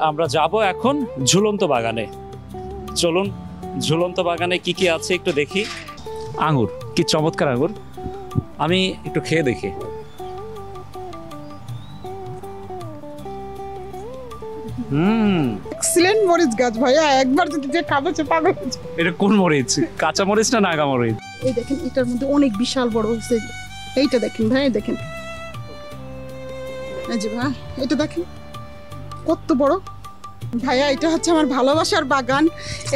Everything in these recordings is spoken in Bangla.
আমরা যাব এখন ঝুলন্ত বাগানে। চলুন ঝুলন্ত বাগানে কি কি আছে একটু দেখি। আঙ্গুর, কি চমৎকার আঙ্গুর, আমি একটু খেয়ে দেখি। এক্সিলেন্ট মরিচ গাছ ভাইয়া, একবার যদি যে খাবে সে পাগল। এটা কোন মরিচ? কাঁচা মরিচ না নাগা মরিচ? এই দেখেন, এটার মধ্যে অনেক বিশাল বড় হয়েছে। এইটা দেখেন ভাই, দেখেন এই যে ভাই, এটা দেখেন কত বড় ভাইয়া। এটা হচ্ছে আমার ভালোবাসার বাগান।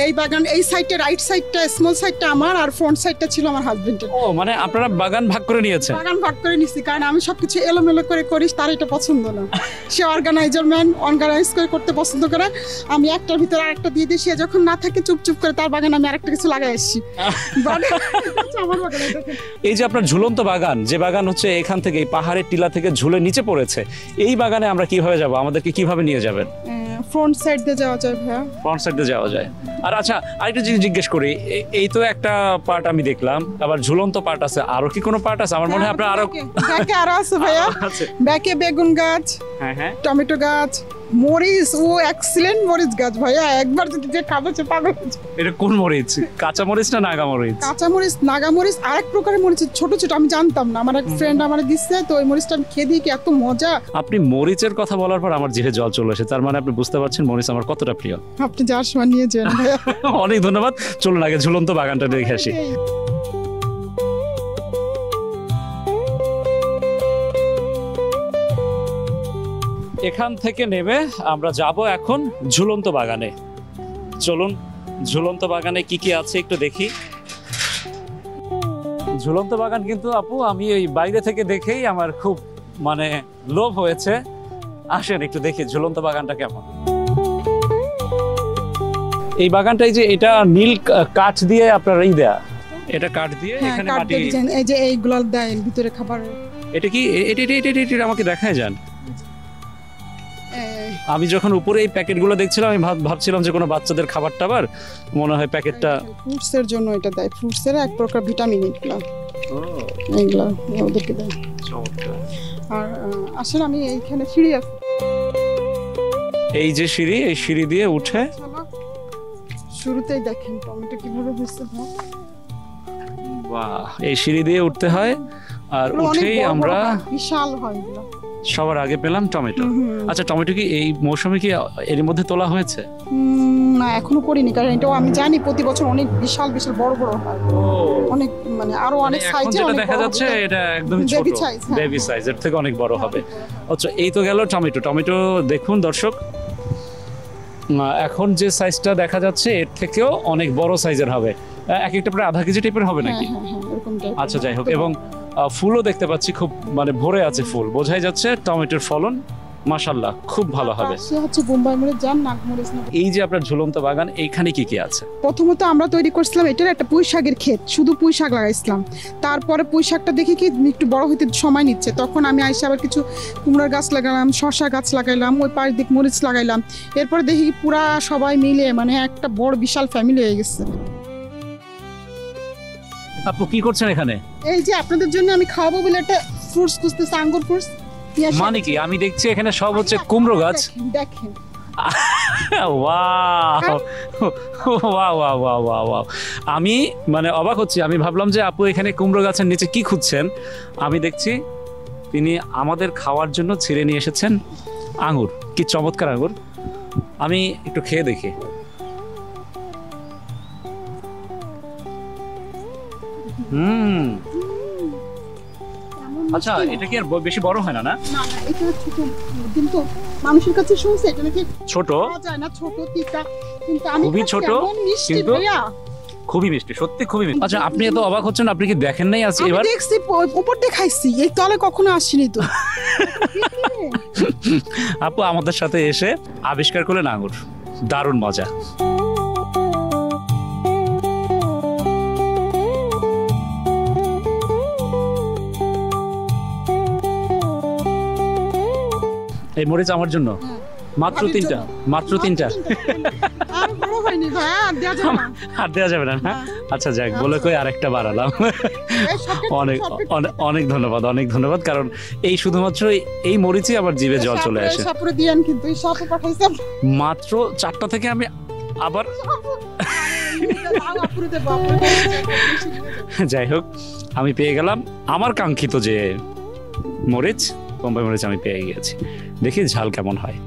এই বাগান, এই সাইডটা, রাইট সাইডটা, স্মল সাইডটা আমার, আর ফ্রন্ট সাইডটা ছিল আমার হাজবেন্ডের। ও মানে আপনারা বাগান ভাগ করে নিয়েছেন? বাগান ভাগ করে নিছি, কারণ আমি সবকিছু এলোমেলো করে করি, তার এটা পছন্দ না। সে অর্গানাইজার ম্যান, অর্গানাইজ করে করতে পছন্দ করে। আমি একটার ভিতরে আরেকটা দিয়ে দিই, সে যখন না থাকে চুপচুপ করে তার বাগানে আমি আরেকটা কিছু লাগাই আসছি। আমার বাগানে এই যে আপনার ঝুলন্ত বাগান, যে বাগান হচ্ছে এখান থেকে এই পাহাড়ের টিলা থেকে ঝুলে নিচে পড়েছে, এই বাগানে আমরা কিভাবে যাব? আমাদেরকে কিভাবে নিয়ে যাবেন? ফ্রন্ট সাইড দিয়ে যাওয়া যায় ভাইয়া। ফ্রন্ট সাইড দিয়ে যাওয়া যায়। আর আচ্ছা, আরেকটা জিনিস জিজ্ঞেস করি, এই তো একটা পার্ট আমি দেখলাম, আবার ঝুলন্ত পার্ট আছে, আরো কি কোনো পার্ট আছে? আমার মনে হয় আপনার আরো ব্যাকে আরো আছে ভাইয়া। ব্যাকে বেগুন গাছ, হ্যাঁ হ্যাঁ, টমেটো গাছ, মরিচ, ও এক্সিলেন্ট মরিচ গাছ ভাইয়া, একবার যদি যে খাবে সে পাগল। এটা কোন মরিচ? কাঁচা মরিচ না নাগা মরিচ? কাঁচা মরিচ, নাগা মরিচ, আরেক প্রকারের মরিচ, ছোট ছোট, আমি জানতাম না। আমার এক ফ্রেন্ড আমার দিচ্ছে, তো ওই মরিচটা আমি খেয়ে দিই, কি এত মজা। আপনি মরিচের কথা বলার পর আমার জিভে জল চলে এসেছে, তার মানে আপনি বুঝতে পারছেন মরিচ আমার কতটা প্রিয়। আপনি যার সময় নিয়ে যান ভাইয়া। অনেক ধন্যবাদ। চলুন আগে ঝুলন্ত বাগানটা দেখে আসি। এখান থেকে নেমে আমরা যাব এখন ঝুলন্ত বাগানে। চলুন ঝুলন্ত বাগানে কি কি আছে একটু দেখি। ঝুলন্ত বাগান কিন্তু আপু আমি এই বাইরে থেকে দেখেই আমার খুব মানে লোভ হয়েছে। আসেন একটু দেখি ঝুলন্ত বাগানটা কেমন। এই বাগানটাই যে এটা নীল কাঠ দিয়ে আপনার এই দেয়া, এটা কাঠ দিয়ে এখানে মাটি, এই যে এইগুলো দেয় ভিতরে খাবার। এটা কি এটা আমাকে দেখায় যান। আমি যখন উপরে এই প্যাকেটগুলো দেখছিলাম, আমি ভাবছিলাম যে কোনো বাচ্চাদের খাবার টাবার মনে হয় প্যাকেটটা। ফ্রুটস এর জন্য এটা দেয়, ফ্রুটস এর এক প্রকার ভিটামিন এগুলো। এইগুলো ওদেরকে দেয়। আর আসলে আমি এইখানে সিঁড়ি আছে, এই যে সিঁড়ি, এই সিঁড়ি দিয়ে উঠে শুরুতেই দেখেন টমেটো কিভাবে হয়েছে। বাহ, এই সিঁড়ি দিয়ে উঠতে হয়, আর উঠেই আমরা বিশাল হয় এগুলো। সবার আগে পেলাম টমেটো। আচ্ছা, টমেটো কি এই মৌসুমে কি এর মধ্যে তোলা হয়েছে? না, এখনো করিনি, কারণ এটাও আমি জানি প্রতি বছর অনেক বিশাল বিশাল বড় বড় হয়, অনেক মানে আরো অনেক সাইজে দেখা যাচ্ছে। এটা একদমই ছোট, বেবি সাইজ, এর থেকে অনেক বড় হবে। আচ্ছা, এই তো গেল টমেটো। টমেটো দেখুন দর্শক, এখন যে সাইজটা দেখা যাচ্ছে এর থেকেও অনেক বড় সাইজের হবে, এক একটা প্রায় আধা কেজি টাইপের হবে নাকি? আচ্ছা, যাই হোক। এবং ফুলও দেখতে পাচ্ছি, খুব মানে ভরে আছে ফুল, বোঝাই যাচ্ছে টমেটোর ফলন মাশাআল্লাহ খুব ভালো হবে। এই যে আপনার ঝুলন্ত বাগান, এইখানে কি কি আছে? প্রথমত আমরা তৈরি করছিলাম এটার একটা পুঁই শাকের ক্ষেত, শুধু পুঁই শাক লাগাইছিলাম। তারপরে পুঁই শাকটা দেখি কি একটু বড় হইতে সময় নিচ্ছে, তখন আমি আইসা আবার কিছু কুমড়ার গাছ লাগালাম, শসা গাছ লাগাইলাম, ওই পাশ দিক মরিচ লাগাইলাম। এরপরে দেখি পুরা সবাই মিলে মানে একটা বড় বিশাল ফ্যামিলি হয়ে গেছে। আপু কি করছেন এখানে? এই যে আপনাদের জন্য আমি খাওয়াবো বলে একটা ফ্রুটস খুঁজতেছি, আঙ্গুর ফ্রুটস। মানে কি আমি দেখছি এখানে সব হচ্ছে কুমড়ো গাছ। দেখেন, আমি মানে অবাক হচ্ছি। আমি ভাবলাম যে আপু এখানে কুমড়ো গাছের নিচে কি খুঁজছেন। আমি দেখছি তিনি আমাদের খাওয়ার জন্য ছিঁড়ে নিয়ে এসেছেন আঙ্গুর। কি চমৎকার আঙ্গুর, আমি একটু খেয়ে দেখি। আচ্ছা, এটা কি আর বেশি বড় হয় না? না, এটা ছোট, কিন্তু মানুষের কাছে শুনছে এটা নাকি ছোট যায় না, ছোট তিতা, কিন্তু আমি খুবই ছোট, কিন্তু খুবই মিষ্টি, সত্যি খুবই মিষ্টি। আচ্ছা, আপনি এত অবাক হচ্ছেন, আপনি কি দেখেন নাই? আজ এবার দেখছি, উপর দিয়ে খাইছি, এই তলে কখনো আসিনি তো। আপু আমাদের সাথে এসে আবিষ্কার করলেন আঙ্গুর, দারুণ মজা। এই মরিচ আমার জন্য। মাত্র ভাবির তিনটা? জন্য। মাত্র তিনটা? আর বড় হয়নি ভাই, আর দেওয়া যাবে না। আর দেওয়া যাবে না না? আচ্ছা যাক, বলে কই আরেকটা বাড়ালাম। এই সবকে- অনেক সবকে- অনেক ধন্যবাদ, অনেক ধন্যবাদ। কারণ এই শুধুমাত্র এই মরিচই আমার জিভে জল চলে আসে। সাপুরে দিয়েন, কিন্তু এই সাপু পাঠাইছে। মাত্র 4টা থেকে আমি আবার আপুরে দেবো, আপুরে দেবো। যাই হোক, আমি পেয়ে গেলাম আমার কাঙ্ক্ষিত যে মরিচ, বোম্বাই মরিচ আমি পেয়ে গিয়েছি। দেখি ঝাল কেমন হয়।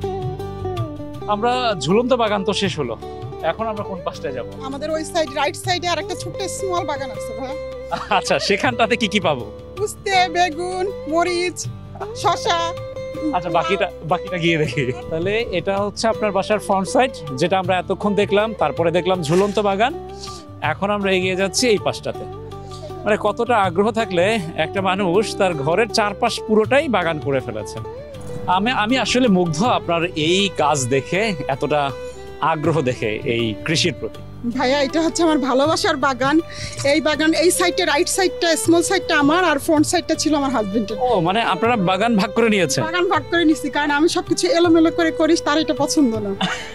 আমরা ঝুলন্ত বাগান তো শেষ হলো, এখন আমরা কোন পাশটায় যাব? আমাদের ওই সাইড, রাইট সাইডে আর একটা ছোট্ট স্মল বাগান আছে ভাই। আচ্ছা, সেখানটাতে কি কি পাবো? উস্তে, বেগুন, মরিচ, শসা। আচ্ছা, বাকিটা গিয়ে দেখি। তাহলে এটা হচ্ছে আপনার বাসার ফ্রন্ট সাইড, যেটা আমরা এতক্ষণ দেখলাম। তারপরে দেখলাম ঝুলন্ত বাগান। এখন আমরা এগিয়ে যাচ্ছি এই পাশটাতে। মানে কতটা আগ্রহ থাকলে একটা মানুষ তার ঘরের চারপাশ পুরোটাই বাগান করে ফেলেছে। আমি আসলে মুগ্ধ আপনার এই কাজ দেখে, এতটা আগ্রহ দেখে এই কৃষির প্রতি। ভাইয়া, এটা হচ্ছে আমার ভালোবাসার বাগান। এই বাগান, এই সাইডটা, রাইট সাইডটা, স্মল সাইডটা আমার, আর ফ্রন্ট সাইডটা ছিল আমার হাজবেন্ডের। ও, মানে আপনারা বাগান ভাগ করে নিয়েছেন? বাগান ভাগ করে নিছি, কারণ আমি সবকিছু এলোমেলো করে করিস, তার এটা পছন্দ না।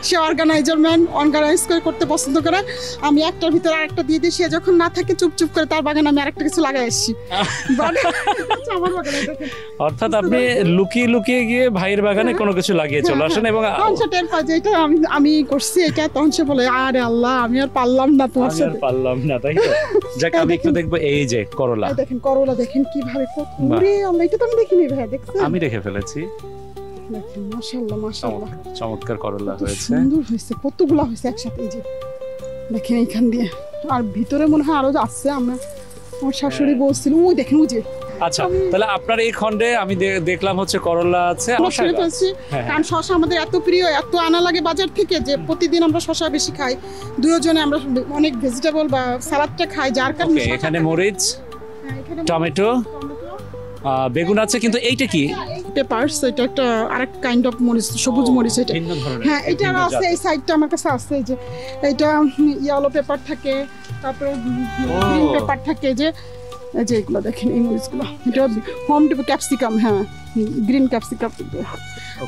সে অর্গানাইজার ম্যান, অর্গানাইজ করে করতে পছন্দ করে। আমি একটার ভিতরে আরেকটা দিয়ে দিই, সে যখন না থাকে চুপচুপ করে তার বাগান আমি আরেকটা কিছু লাগাই আসছি। আমার বাগান অর্থাৎ আপনি লুকিয়ে লুকিয়ে গিয়ে ভাইয়ের বাগানে কোনো কিছু লাগিয়ে চলে আসেন এবং তখন সে টের পায় যে এটা আমি করছি এটা, তখন সে বলে আরে আল্লাহ, আমি আর পারলাম না তোমার আমি আর সাথে। পারলাম না, তাই তো? যাক, আমি একটু দেখবো এই যে করলা। এই দেখেন করলা, দেখেন কিভাবে কত, বাহ। ওরে আল্লাহ, এটা তো আমি দেখিনি ভাই, দেখছেন? আমি দেখে ফেলেছি। দেখেন, মাশাআল্লাহ মাশাআল্লাহ, চমৎকার করলা কত হয়েছে। সুন্দর হয়েছে, কতগুলা হয়েছে একসাথে। এই যে দেখেন এইখান দিয়ে, আর ভিতরে মনে হয় আরো আছে। আমরা, আমার শাশুড়ি বলছিল, ওই দেখেন ওই যে আচ্ছা, তাহলে আপনার এই খণ্ডে আমি দেখলাম হচ্ছে করলা আছে, আমরা শসা শুনে গাছ। ফেলছি। হ্যাঁ, কারণ শসা আমাদের এত প্রিয়, এত আনা লাগে বাজার থেকে, যে প্রতিদিন আমরা শসা বেশি খাই। দুজনে আমরা অনেক ভেজিটেবল বা সালাদটা খাই, যার কারণে ওকে, এখানে মরিচ, হ্যাঁ, এখানে টমেটো, বেগুন আছে। কিন্তু এইটা কি? পেপারস, এটা একটা আরেক কাইন্ড অফ মরিচ, সবুজ মরিচ এটা। ভিন্ন ধরনের। হ্যাঁ, এটা ভিন্ন আছে, জাতের। এই সাইডটা আমার কাছে আছে। এই যে এটা ইয়েলো পেপার থাকে, তারপরে গ্রিন পেপার থাকে, এই যে এগুলো দেখেন, এই মরিচগুলো, এটা হোম ক্যাপসিকাম, হ্যাঁ গ্রিন ক্যাপসিকাম।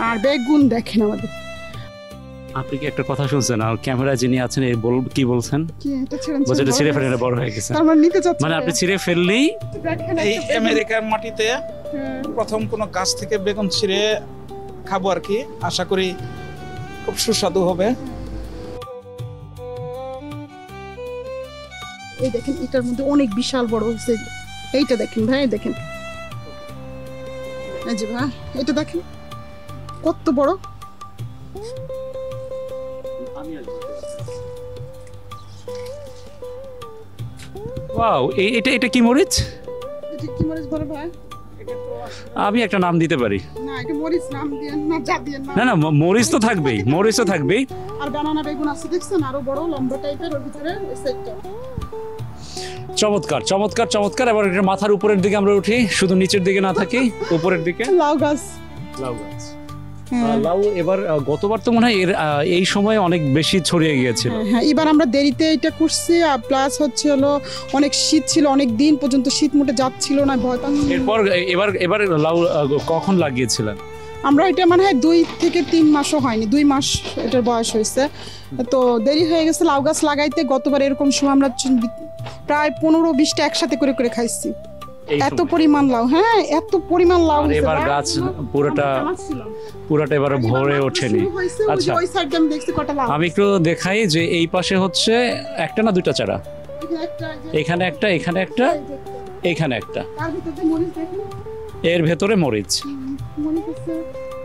আর বেগুন দেখেন আমাদের। আপনি কি একটা কথা শুনছেন? আর ক্যামেরা যিনি আছেন কি বলছেন? কি এটা ছিঁড়েন? বলছে এটা ছিঁড়ে ফেলে বড় হয়ে গেছে। তার মানে নিতে চাচ্ছি। মানে আপনি ছিঁড়ে ফেললেই দেখেন এই একটা বেগুন। আমেরিকার মাটিতে হ্যাঁ। প্রথম কোনো গাছ থেকে বেগুন ছিঁড়ে খাবো আর কি, আশা করি খুব সুস্বাদু হবে। এই দেখেন, এটার মধ্যে অনেক বিশাল বড় হয়েছে। এইটা দেখেন ভাই, দেখেন এই যে ভাই, এটা দেখেন কত বড়। ওয়াও, এটা কি মরিচ? এটা কি মরিচ বলে ভাই? আমি একটা নাম দিতে পারি। না, এটা মরিচ নাম দিয়ে না, যা দিয়ে না। না না, মরিচ তো থাকবেই, মরিচ তো থাকবেই। আর বানানা বেগুন আছে, দেখছেন আরো বড় লম্বা টাইপের, ওর ভিতরে ওই সাইডটা। চমৎকার চমৎকার চমৎকার। এবার এটা মাথার উপরের দিকে আমরা উঠি, শুধু নিচের দিকে না থাকি, উপরের দিকে। লাউ গাছ। লাউ গাছ। হ্যাঁ। লাউ এবার গতবার তো মনে হয় এই সময় অনেক বেশি ছড়িয়ে গিয়েছিল। হ্যাঁ, এবার আমরা দেরিতে এটা করছি, আর প্লাস হচ্ছে হলো অনেক শীত ছিল, অনেক দিন পর্যন্ত শীত মোটে যাচ্ছিল না, ভয় পান। এরপর এবার লাউ কখন লাগিয়েছিলেন? আমরা এটা মনে হয় 2 থেকে 3 মাসও হয়নি, 2 মাস এটার বয়স হয়েছে। তো দেরি হয়ে গেছে লাউ গাছ লাগাইতে। গতবার এরকম সময় আমরা প্রায় 15-20টা একসাথে করে করে খাইছি। এই এত সময়। পরিমাণ লাউ, হ্যাঁ এত পরিমাণ লাউ আর হয়েছে। এবার গাছ পুরোটা এবার ভরে ওঠেনি। আচ্ছা, ওই সাইডে আমি দেখছি কটা লাউ। আমি একটু দেখাই যে এই পাশে হচ্ছে একটা না দুইটা চারা। এখানে একটা, এখানে একটা, এখানে একটা। তার ভিতরে মরিচ দেখুন, এর ভেতরে মরিচ। মরিচ আছে,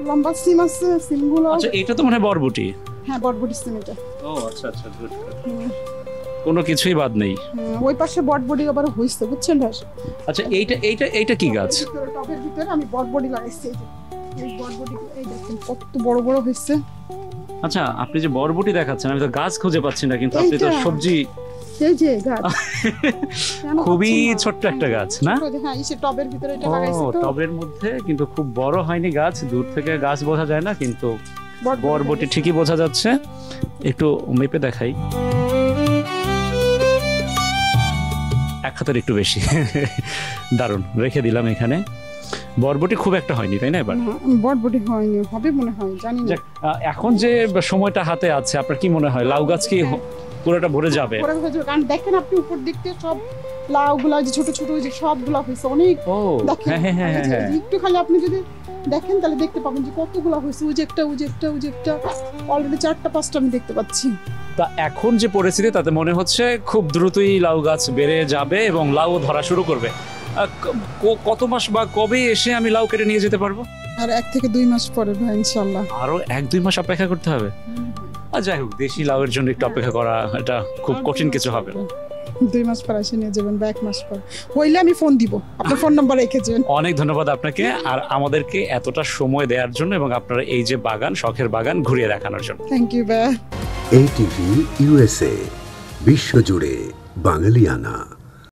লম্বা সিম আছে, সিমগুলো। আচ্ছা, এটা তো মনে হয় বরবটি। হ্যাঁ, বটবটি সিম এটা। ও আচ্ছা আচ্ছা, কোনো কিছুই বাদ নেই। ওই পাশে বটবটি আবার হইছে, বুঝছেন ভাই? আচ্ছা, এইটা কি গাছ? টবের ভিতরে আমি বটবটি লাগাইছি। এই বটবটি, এই দেখেন কত বড় বড় হইছে। আচ্ছা, আপনি যে বরবটি দেখাচ্ছেন, আমি তো গাছ খুঁজে পাচ্ছি না, কিন্তু আপনি তো এইটা। সবজি। এই যে গাছ। কেন খুবই পাচ্ছেন না? ছোট্ট একটা গাছ না? ছোট, হ্যাঁ, এই যে টবের ভিতরে এটা ও, লাগাইছি তো। টবের মধ্যে, কিন্তু খুব বড় হয়নি গাছ। দূর থেকে গাছ বোঝা যায় না, কিন্তু বরবটি ঠিকই বোঝা যাচ্ছে। একটু মেপে দেখাই, এক হাতের একটু বেশি। দারুণ, রেখে দিলাম এখানে। বরবটি খুব একটা হয়নি তাই না এবার? বটবটি হয়নি, হবে মনে হয়, জানি না। যাক, এখন যে সময়টা হাতে আছে আপনার কি মনে হয় লাউ গাছ কি পুরোটা ভরে যাবে? পরে হয়ে যাবে, কারণ দেখেন আপনি উপর দিক থেকে সব লাউগুলা যে ছোট ছোট ওই যে সবগুলা হয়েছে অনেক। ও দেখেন, হ্যাঁ হ্যাঁ হ্যাঁ এই যে হ্যাঁ একটু খালি আপনি যদি দেখেন তাহলে দেখতে পাবেন যে কতগুলা হয়েছে। ওই যে একটা, ওই যে একটা, ওই যে একটা, অলরেডি 4টা 5টা আমি দেখতে পাচ্ছি। তা এখন যে পরিস্থিতি তাতে মনে হচ্ছে খুব দ্রুতই লাউ গাছ বেড়ে যাবে এবং লাউ ধরা শুরু করবে। কত মাস বা কবে এসে আমি লাউ কেটে নিয়ে যেতে পারবো? আর 1 থেকে 2 মাস পরে ভাই ইনশাল্লাহ। আরো 1-2 মাস অপেক্ষা করতে হবে? আর যাই হোক, দেশি লাউয়ের জন্য একটু অপেক্ষা করা এটা খুব কঠিন কিছু হবে না। 2 মাস পর এসে নিয়ে যাবেন বা 1 মাস পর হইলে আমি ফোন দিব, আপনার ফোন নাম্বার রেখেছেন। অনেক ধন্যবাদ আপনাকে আর আমাদেরকে এতটা সময় দেওয়ার জন্য এবং আপনারা এই যে বাগান, শখের বাগান ঘুরিয়ে দেখানোর জন্য। থ্যাংক ইউ ভাই। ATV USA বিশ্বজুড়ে বাঙালিয়ানা।